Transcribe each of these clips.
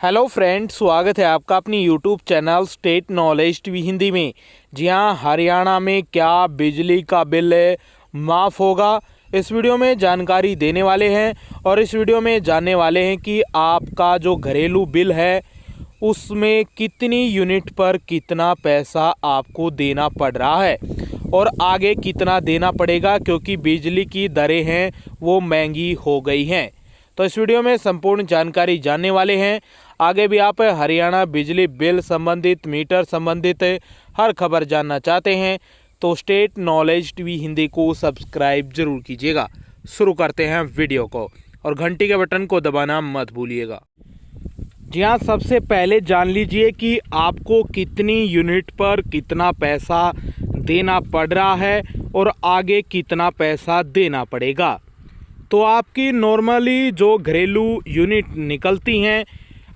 Hello friends, स्वागत है आपका अपनी YouTube channel state knowledge TV Hindi में। जी हाँ, हरियाणा में क्या बिजली का बिल माफ़ होगा, इस वीडियो में जानकारी देने वाले हैं। और इस वीडियो में जानने वाले हैं कि आपका जो घरेलू बिल है उसमें कितनी यूनिट पर कितना पैसा आपको देना पड़ रहा है और आगे कितना देना पड़ेगा, क्योंकि बिजली की दरें हैं वो महंगी हो गई हैं। तो इस वीडियो में संपूर्ण जानकारी जानने वाले हैं। आगे भी आप हरियाणा बिजली बिल संबंधित, मीटर संबंधित हर खबर जानना चाहते हैं तो स्टेट नॉलेज टीवी हिंदी को सब्सक्राइब जरूर कीजिएगा। शुरू करते हैं वीडियो को और घंटी के बटन को दबाना मत भूलिएगा। जी हाँ, सबसे पहले जान लीजिए कि आपको कितनी यूनिट पर कितना पैसा देना पड़ रहा है और आगे कितना पैसा देना पड़ेगा। तो आपकी नॉर्मली जो घरेलू यूनिट निकलती हैं,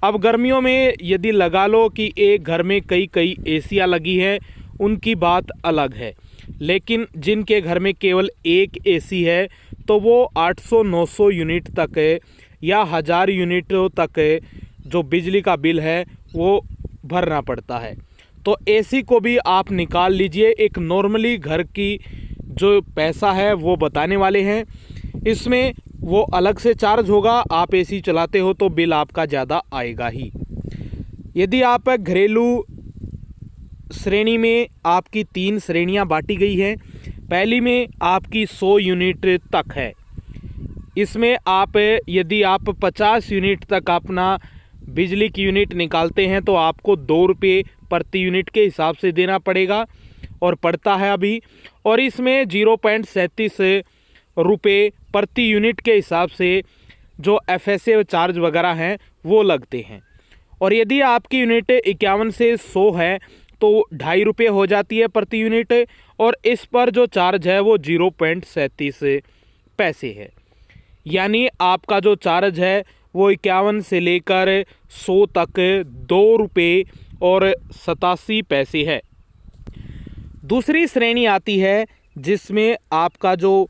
अब गर्मियों में यदि लगा लो कि एक घर में कई एसियाँ लगी हैं, उनकी बात अलग है। लेकिन जिनके घर में केवल एक एसी है तो वो 800-900 यूनिट तक या 1000 यूनिटों तक जो बिजली का बिल है वो भरना पड़ता है। तो एसी को भी आप निकाल लीजिए। एक नॉर्मली घर की जो पैसा है वो बताने वाले हैं, इसमें वो अलग से चार्ज होगा। आप एसी चलाते हो तो बिल आपका ज़्यादा आएगा ही। यदि आप घरेलू श्रेणी में, आपकी 3 श्रेणियां बांटी गई हैं। पहली में आपकी 100 यूनिट तक है। इसमें आप यदि आप 50 यूनिट तक अपना बिजली की यूनिट निकालते हैं तो आपको 2 रुपये प्रति यूनिट के हिसाब से देना पड़ेगा और पड़ता है अभी। और इसमें 0.37 रुपये प्रति यूनिट के हिसाब से जो FSA चार्ज वगैरह हैं वो लगते हैं। और यदि आपकी यूनिट 51 से 100 है तो 2.5 रुपये हो जाती है प्रति यूनिट, और इस पर जो चार्ज है वो 0.37 पैसे है। यानी आपका जो चार्ज है वो 51 से लेकर 100 तक 2 रुपये और 87 पैसे है। दूसरी श्रेणी आती है जिसमें आपका जो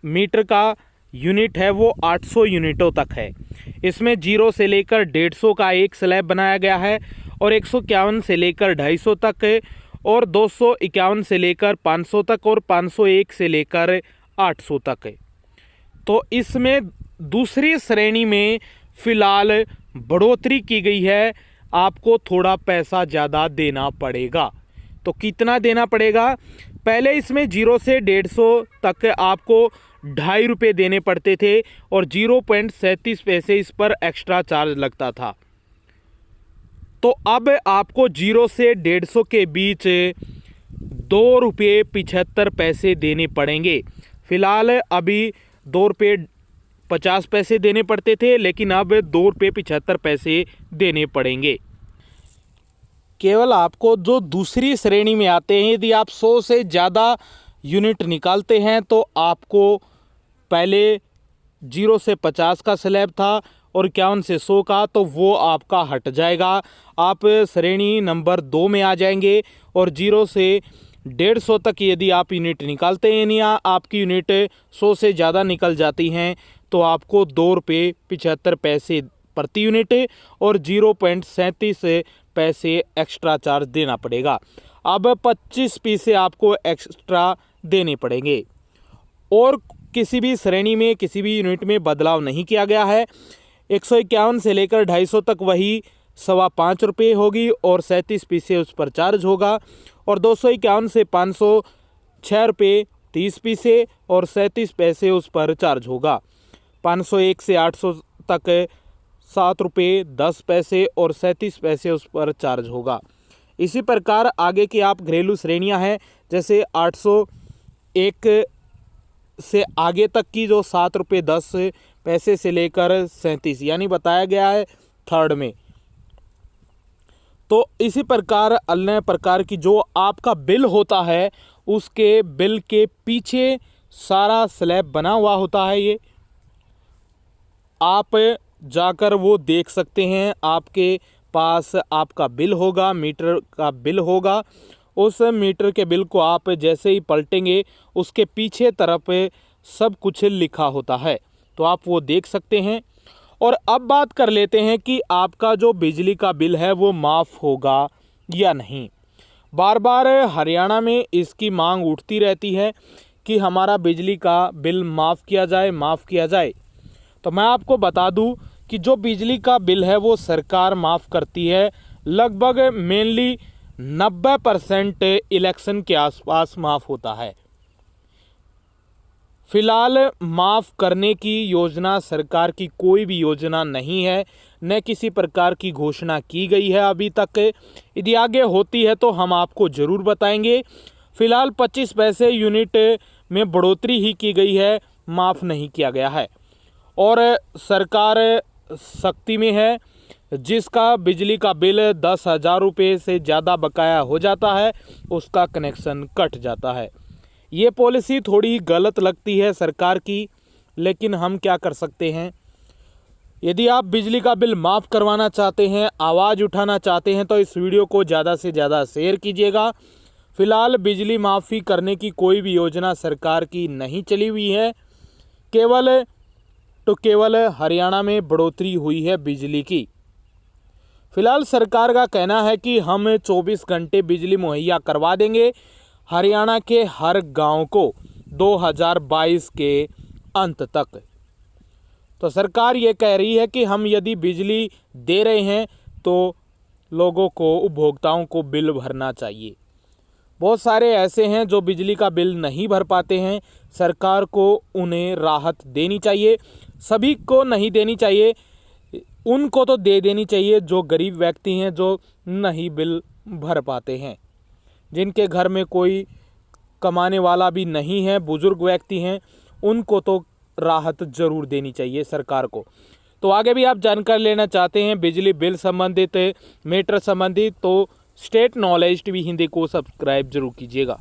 मीटर का यूनिट है वो 800 यूनिटों तक है। इसमें 0 से लेकर 150 का एक स्लैब बनाया गया है और 151 से लेकर 250 तक है, और 251 से लेकर 500 तक और 501 से लेकर 800 तक है। तो इसमें दूसरी श्रेणी में फ़िलहाल बढ़ोतरी की गई है, आपको थोड़ा पैसा ज़्यादा देना पड़ेगा। तो कितना देना पड़ेगा? पहले इसमें 0 से 150 तक आपको 2.5 रुपये देने पड़ते थे और 0.37 पैसे इस पर एक्स्ट्रा चार्ज लगता था। तो अब आपको 0 से 150 के बीच 2 रुपये 75 पैसे देने पड़ेंगे। फिलहाल अभी 2 रुपये 50 पैसे देने पड़ते थे, लेकिन अब 2 रुपये 75 पैसे देने पड़ेंगे। केवल आपको जो दूसरी श्रेणी में आते हैं, यदि आप 100 से ज़्यादा यूनिट निकालते हैं तो आपको पहले 0 से 50 का स्लैब था और 51 से 100 का, तो वो आपका हट जाएगा। आप श्रेणी नंबर 2 में आ जाएंगे और 0 से 150 तक यदि आप यूनिट निकालते हैं या आपकी यूनिट 100 से ज़्यादा निकल जाती हैं तो आपको 2 रुपये 75 पैसे प्रति यूनिट और 0.37 पैसे एक्स्ट्रा चार्ज देना पड़ेगा। अब 25 पैसे आपको एक्स्ट्रा देने पड़ेंगे। और किसी भी श्रेणी में, किसी भी यूनिट में बदलाव नहीं किया गया है। 151 से लेकर 250 तक वही 5.25 रुपये होगी और 37 पैसे उस पर चार्ज होगा, और 251 से 500 6 रुपये 30 पैसे और 37 पैसे उस पर चार्ज होगा। 501 से 800 तक 7 रुपये 10 पैसे और 37 पैसे उस पर चार्ज होगा। इसी प्रकार आगे की आप घरेलू श्रेणियां हैं, जैसे 801 से आगे तक की जो 7 रुपये 10 पैसे से लेकर 37 यानी बताया गया है थर्ड में। तो इसी प्रकार अन्य प्रकार की जो आपका बिल होता है उसके बिल के पीछे सारा स्लैब बना हुआ होता है। ये आप जाकर वो देख सकते हैं। आपके पास आपका बिल होगा, मीटर का बिल होगा। उस मीटर के बिल को आप जैसे ही पलटेंगे उसके पीछे तरफ सब कुछ लिखा होता है, तो आप वो देख सकते हैं। और अब बात कर लेते हैं कि आपका जो बिजली का बिल है वो माफ़ होगा या नहीं। बार बार हरियाणा में इसकी मांग उठती रहती है कि हमारा बिजली का बिल माफ़ किया जाए, माफ़ किया जाए। तो मैं आपको बता दूं कि जो बिजली का बिल है वो सरकार माफ़ करती है, लगभग मेनली 90% इलेक्शन के आसपास माफ़ होता है। फिलहाल माफ़ करने की योजना सरकार की कोई भी योजना नहीं है, न किसी प्रकार की घोषणा की गई है अभी तक। यदि आगे होती है तो हम आपको ज़रूर बताएंगे। फिलहाल 25 पैसे यूनिट में बढ़ोतरी ही की गई है, माफ़ नहीं किया गया है। और सरकार सख्ती में है, जिसका बिजली का बिल 10,000 रुपये से ज़्यादा बकाया हो जाता है उसका कनेक्शन कट जाता है। ये पॉलिसी थोड़ी गलत लगती है सरकार की, लेकिन हम क्या कर सकते हैं। यदि आप बिजली का बिल माफ़ करवाना चाहते हैं, आवाज़ उठाना चाहते हैं, तो इस वीडियो को ज़्यादा से ज़्यादा शेयर कीजिएगा। फिलहाल बिजली माफ़ी करने की कोई भी योजना सरकार की नहीं चली हुई है, केवल हरियाणा में बढ़ोतरी हुई है बिजली की। फिलहाल सरकार का कहना है कि हम 24 घंटे बिजली मुहैया करवा देंगे हरियाणा के हर गांव को 2022 के अंत तक। तो सरकार ये कह रही है कि हम यदि बिजली दे रहे हैं तो लोगों को, उपभोक्ताओं को बिल भरना चाहिए। बहुत सारे ऐसे हैं जो बिजली का बिल नहीं भर पाते हैं, सरकार को उन्हें राहत देनी चाहिए। सभी को नहीं देनी चाहिए, उनको तो दे देनी चाहिए जो गरीब व्यक्ति हैं, जो नहीं बिल भर पाते हैं, जिनके घर में कोई कमाने वाला भी नहीं है, बुजुर्ग व्यक्ति हैं, उनको तो राहत जरूर देनी चाहिए सरकार को। तो आगे भी आप जानकारी लेना चाहते हैं बिजली बिल संबंधित, मीटर संबंधित, तो स्टेट नॉलेज टीवी हिंदी को सब्सक्राइब जरूर कीजिएगा।